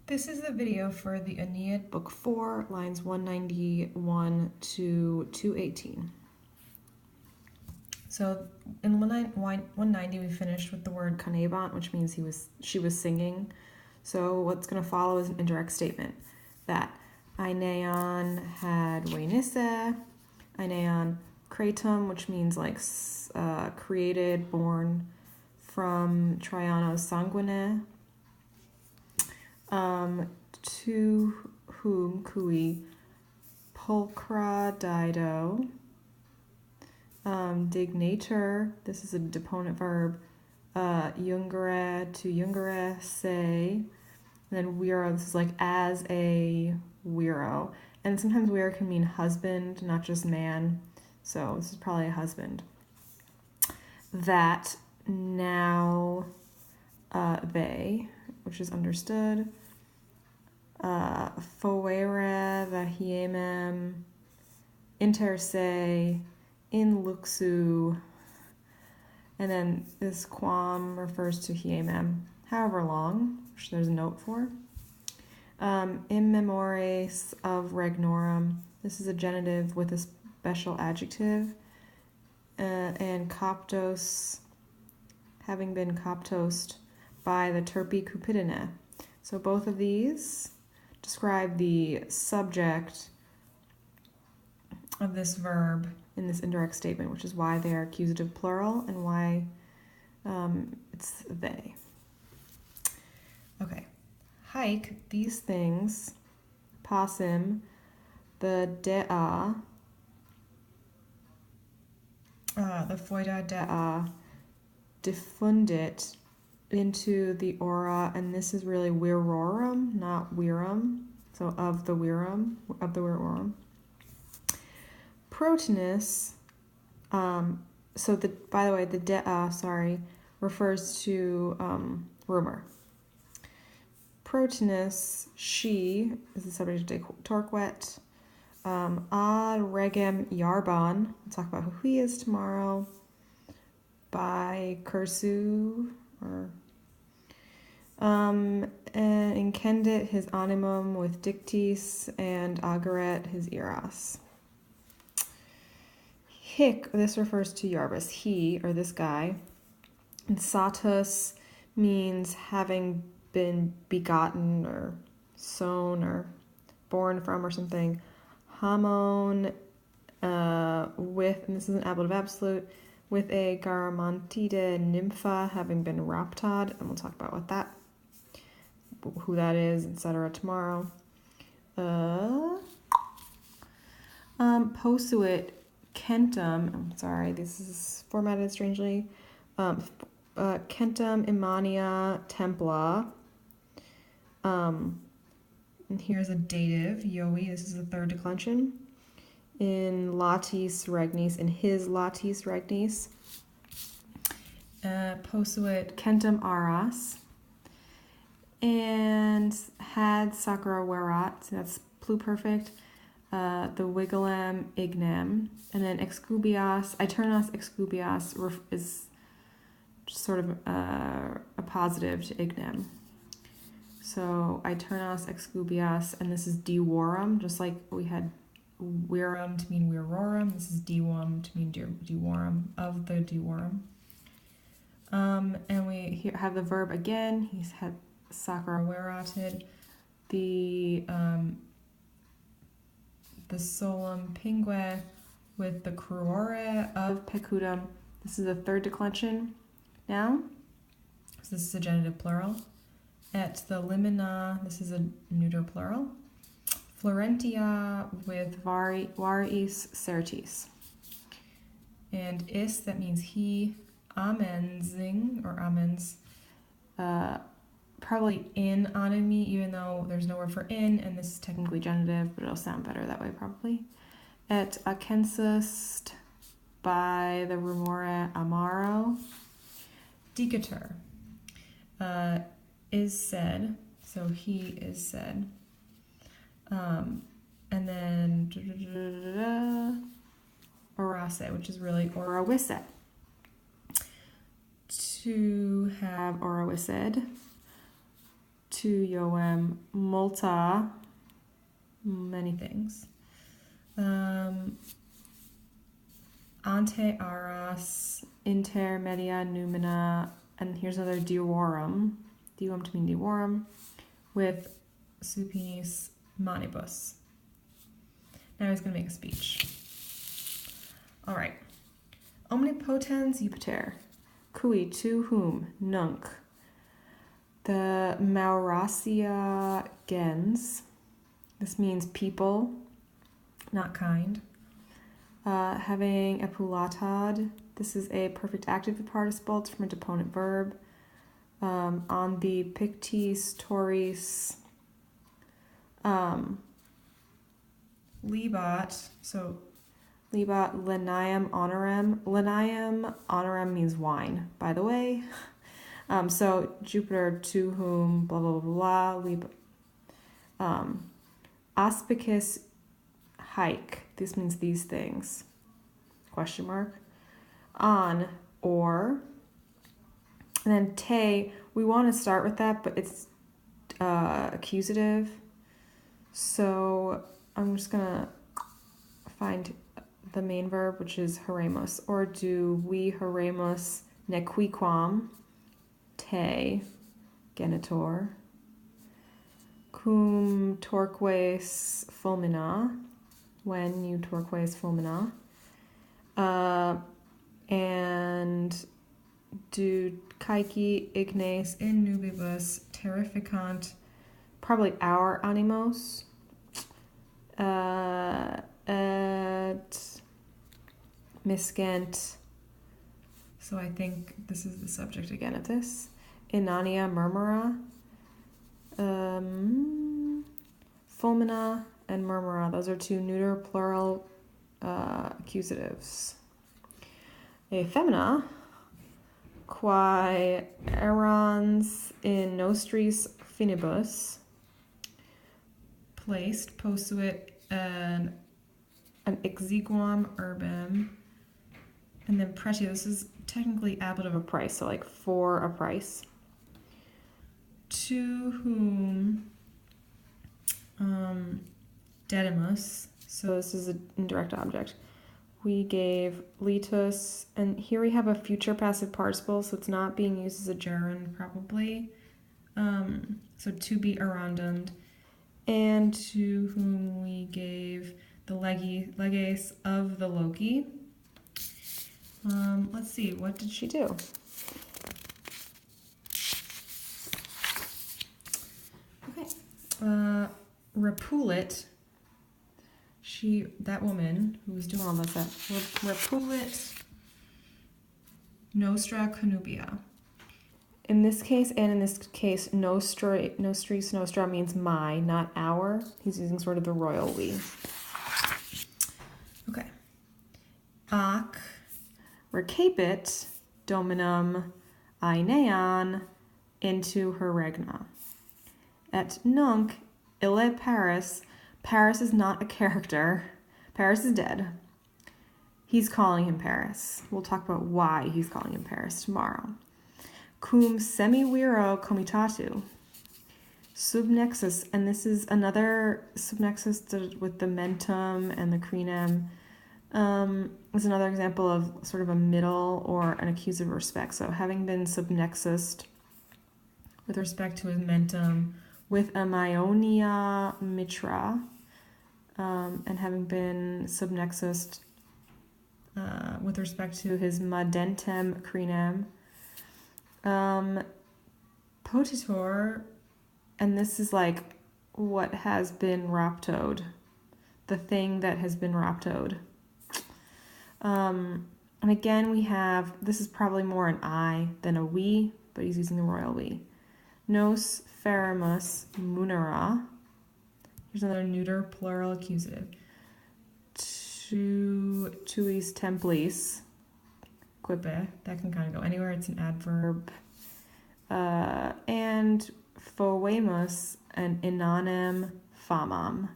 This is the video for the Aeneid, Book 4, lines 191 to 218. So in 190 we finished with the word kanebant, which means she was singing. So what's going to follow is an indirect statement that Aeneon had Wenisse, Aeneon kratom, which means like created, born from Trianos sanguine, to whom cui pulchra dido, dignator, this is a deponent verb, jungere to jungere se, and then viro, this is like as a viro, and sometimes viro can mean husband, not just man, so this is probably a husband. That now they, which is understood, foere vahiemem inter se in luxu, and then this quam refers to hiemem, however long, which there's a note for. In memores of regnorum, this is a genitive with a special adjective, and coptos, having been coptosed by the terpi cupidine. So both of these describe the subject of this verb in this indirect statement, which is why they are accusative plural and why it's they. Okay. Hike, these things, passim, the dea, the foida dea, diffundit into the aura, and this is really virorum, not virum, so of the virorum. Protinus, so by the way, the dea, refers to rumor. Protinus, she, is the subject of Torquet. Ad regem Yarbon, we'll talk about who he is tomorrow, by Cursu, or and incendit his animum with dictis, and ageret his eros. Hic, this refers to Yarbus, he, or this guy. And satus means having been begotten or sown or born from or something. Hamon, with, and this is an ablative absolute, with a garamantide nympha, having been raptad, and we'll talk about who that is, etc. tomorrow. Posuit centum, this is formatted strangely, centum imania templa, and here's a dative, Yoi, this is the third declension, in latis regnis, in his latis regnis. Posuit centum aras, and had sakura verat, so that's pluperfect, the wigglem ignem, and then excubias, aeternas excubias is sort of a positive to ignem. So aeternas excubias, and this is divorum, just like we had virum to mean virorum, this is divom to mean divorum, of the divorum. And we have the verb again, he's had sakura verated, the solum pingue with the cruore of pecudum. This is a third declension now, so this is a genitive plural. At the limina, this is a neuter plural. Florentia with variis certis. And is, that means he, amensing, or amens, probably in animi, even though there's no word for in, and this is technically genitive, but it'll sound better that way probably. Et acensust, by the rumore amaro. Dicatur, is said, so he is said. And then orase, which is really orawisse. To have orawissed, tu yoem, multa, many things. Ante aras, inter media numina, and here's another diorum to mean diorum, with supinis manibus. Now he's going to make a speech. All right. Omnipotens Jupiter, cui to whom nunc the Maurasia gens, this means people, not kind, having epulatad, this is a perfect active participle, it's from a deponent verb, on the pictis toris libat, so libat lenium honorem. Lenium honorem means wine, by the way. So Jupiter to whom blah blah blah blah. Aspicis hike. This means these things. Question mark. On or. And then te. We want to start with that, but it's accusative. So I'm just gonna find the main verb, which is haremus, or do we haremus nequiquam te genitor cum torques fulmina, when you torques fulmina, and do caeci ignes in nubibus terrificant, probably our animos, et miscent. So I think this is the subject again of this. Inania murmura, fulmina and murmura. Those are two neuter plural accusatives. A femina, quae erans in nostris finibus, placed posuit an exiguam urbem, and then pretio. This is technically ablative of price, so like for a price. To whom dedimus, so this is an indirect object, we gave litus, and here we have a future passive participle, so it's not being used as a gerund probably. So to be arundumed, and to whom we gave the leges of the Loki. Let's see, what did she do? Okay. Repulit, that woman who was doing all this, repulit nostra conubia. In this case, and in this case, nostris nostra means my, not our. He's using sort of the royal we. Okay. Ac recapit dominum Aenean into her regna. Et nunc ille Paris. Paris is not a character. Paris is dead. He's calling him Paris. We'll talk about why he's calling him Paris tomorrow. Cum semiviro comitatu. Subnexus, and this is another subnexus with the mentum and the crinem. Is another example of sort of a middle or an accusative respect. So having been subnexused with respect to his mentum with a Myonia mitra, and having been subnexused with respect to his madentem crinem, potitor, and this is like what has been rhaptode, the thing that has been rhaptode. And again, we have, this is probably more an I than a we, but he's using the royal we. Nos feramus munera. Here's another neuter plural accusative. Tuis templis. Quippe. That can kind of go anywhere. It's an adverb. And foemus and inanem famam.